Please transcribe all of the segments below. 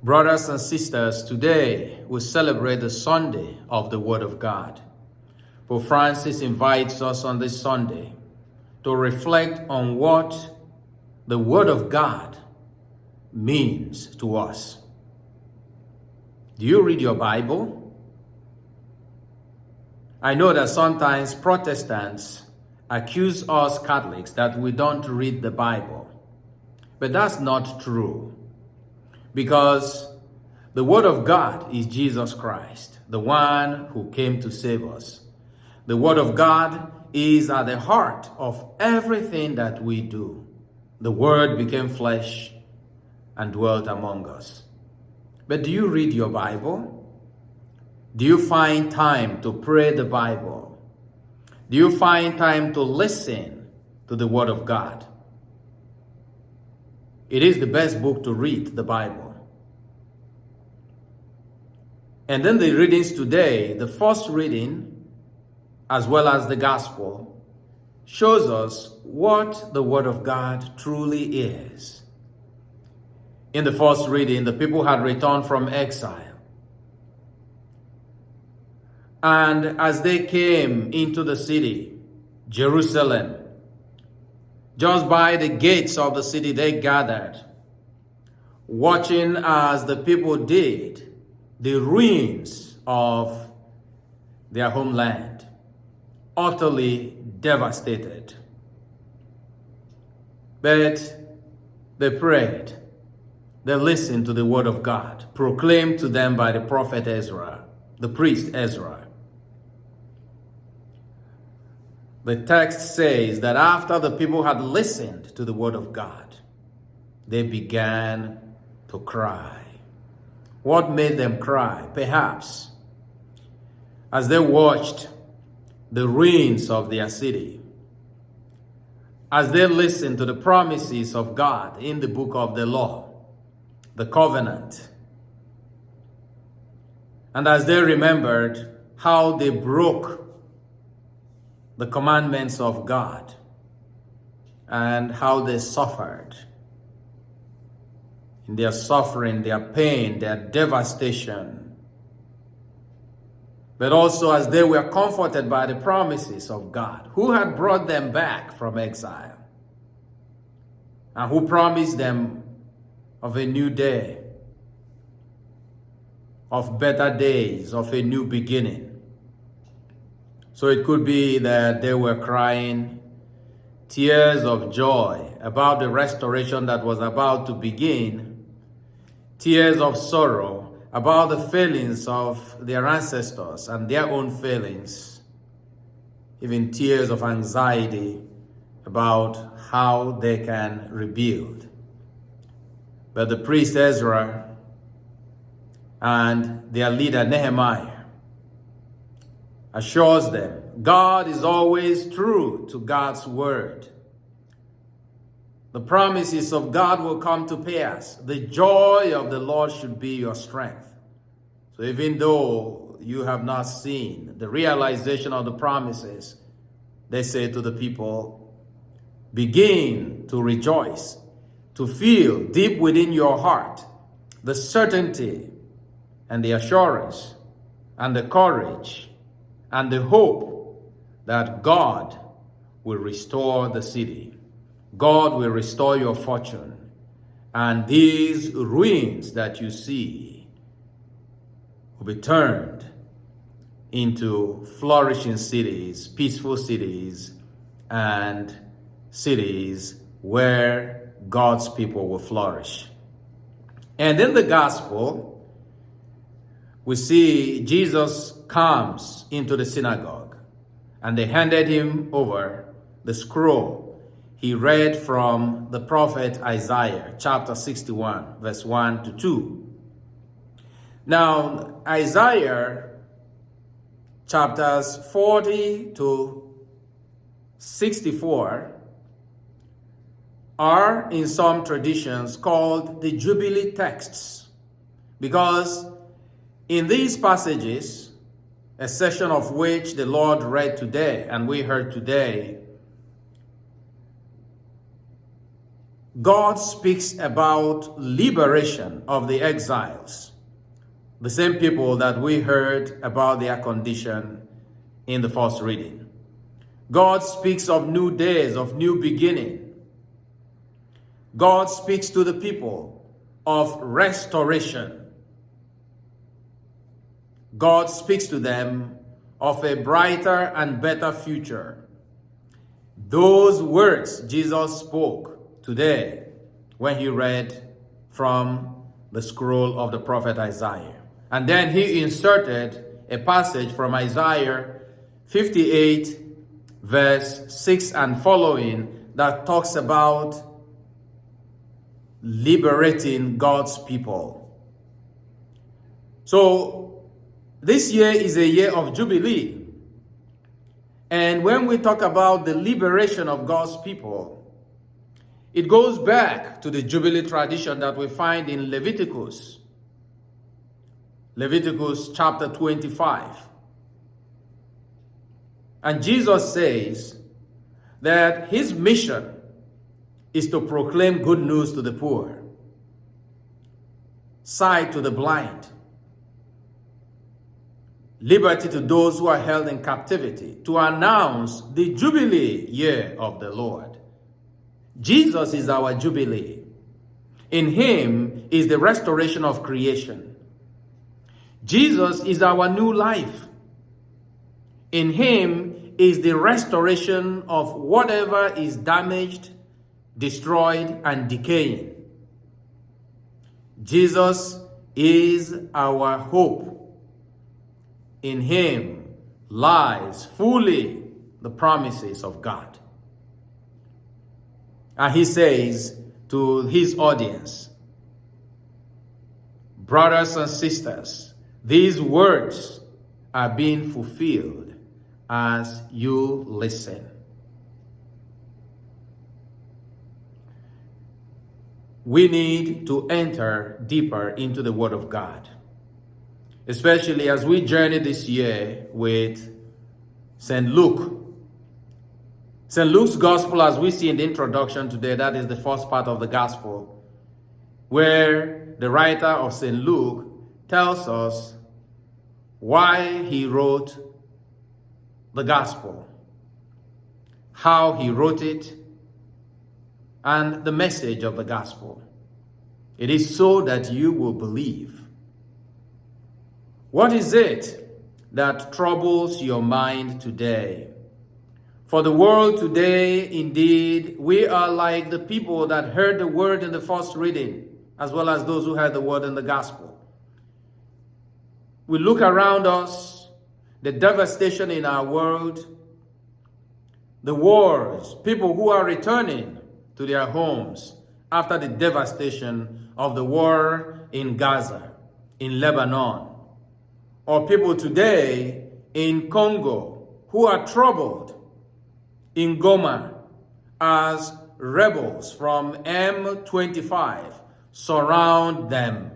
Brothers and sisters, today we celebrate the Sunday of the Word of God. Pope Francis invites us on this Sunday to reflect on what the Word of God means to us. Do you read your Bible? I know that sometimes Protestants accuse us Catholics that we don't read the Bible, but that's not true. Because the Word of God is Jesus Christ, the one who came to save us. The Word of God is at the heart of everything that we do. The Word became flesh and dwelt among us. But do you read your Bible? Do you find time to pray the Bible? Do you find time to listen to the Word of God? It is the best book to read, the Bible. And then the readings today, the first reading, as well as the gospel, shows us what the Word of God truly is. In the first reading, the people had returned from exile. And as they came into the city, Jerusalem, just by the gates of the city, they gathered, watching as the people did the ruins of their homeland, utterly devastated. But they prayed, they listened to the Word of God, proclaimed to them by the prophet Ezra, the priest Ezra. The text says that after the people had listened to the Word of God, they began to cry. What made them cry? Perhaps as they watched the ruins of their city, as they listened to the promises of God in the book of the law, the covenant, and as they remembered how they broke the commandments of God and how they suffered in their suffering, their pain, their devastation, but also as they were comforted by the promises of God, who had brought them back from exile and who promised them of a new day, of better days, of a new beginning. So it could be that they were crying tears of joy about the restoration that was about to begin, tears of sorrow about the failings of their ancestors and their own failings, even tears of anxiety about how they can rebuild. But the priest Ezra and their leader Nehemiah assures them God is always true to God's word. The promises of God will come to pass. The joy of the Lord should be your strength. So even though you have not seen the realization of the promises, they say to the people, begin to rejoice, to feel deep within your heart the certainty and the assurance and the courage and the hope that God will restore the city. God will restore your fortune. And these ruins that you see will be turned into flourishing cities, peaceful cities, and cities where God's people will flourish. And in the gospel, we see Jesus comes into the synagogue and they handed him over the scroll. He read from the prophet Isaiah, chapter 61, verse 1 to 2. Now, Isaiah chapters 40 to 64 are in some traditions called the Jubilee texts, because in these passages, a section of which the Lord read today and we heard today, God speaks about liberation of the exiles, the same people that we heard about their condition in the first reading. God speaks of new days, of new beginning. God speaks to the people of restoration. God speaks to them of a brighter and better future. Those words Jesus spoke today when he read from the scroll of the prophet Isaiah. And then he inserted a passage from Isaiah 58, verse 6 and following, that talks about liberating God's people. So this year is a year of Jubilee. And when we talk about the liberation of God's people, it goes back to the Jubilee tradition that we find in Leviticus. Leviticus chapter 25. And Jesus says that his mission is to proclaim good news to the poor, sight to the blind, liberty to those who are held in captivity, to announce the Jubilee year of the Lord. Jesus is our Jubilee. In him is the restoration of creation. Jesus is our new life. In him is the restoration of whatever is damaged, destroyed, and decaying. Jesus is our hope. In him lies fully the promises of God. And he says to his audience, brothers and sisters, these words are being fulfilled as you listen. We need to enter deeper into the Word of God, especially as we journey this year with St. Luke. St. Luke's Gospel, as we see in the introduction today, that is the first part of the Gospel, where the writer of St. Luke tells us why he wrote the Gospel, how he wrote it, and the message of the Gospel. It is so that you will believe. What is it that troubles your mind today? For the world today, indeed, we are like the people that heard the word in the first reading, as well as those who heard the word in the Gospel. We look around us, the devastation in our world, the wars, people who are returning to their homes after the devastation of the war in Gaza, in Lebanon, or people today in Congo who are troubled in Goma as rebels from M25 surround them.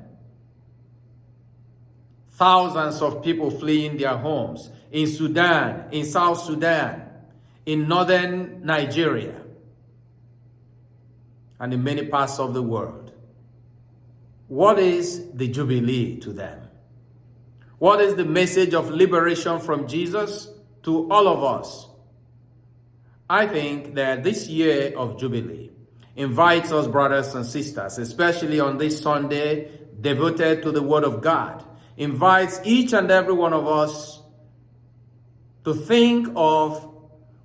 Thousands of people fleeing their homes in Sudan, in South Sudan, in northern Nigeria, and in many parts of the world. What is the Jubilee to them? What is the message of liberation from Jesus to all of us? I think that this year of Jubilee invites us, brothers and sisters, especially on this Sunday devoted to the Word of God, invites each and every one of us to think of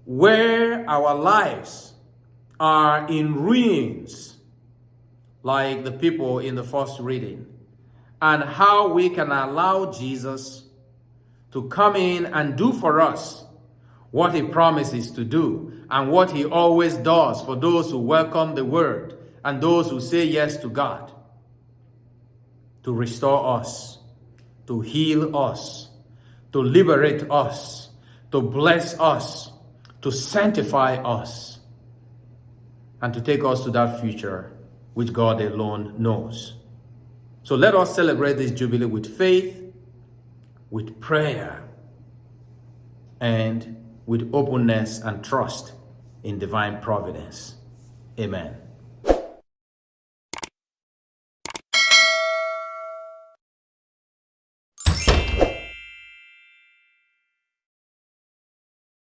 where our lives are in ruins, like the people in the first reading, and how we can allow Jesus to come in and do for us what he promises to do and what he always does for those who welcome the word and those who say yes to God, to restore us, to heal us, to liberate us, to bless us, to sanctify us, and to take us to that future which God alone knows. So let us celebrate this Jubilee with faith, with prayer, and with openness and trust in divine providence. Amen.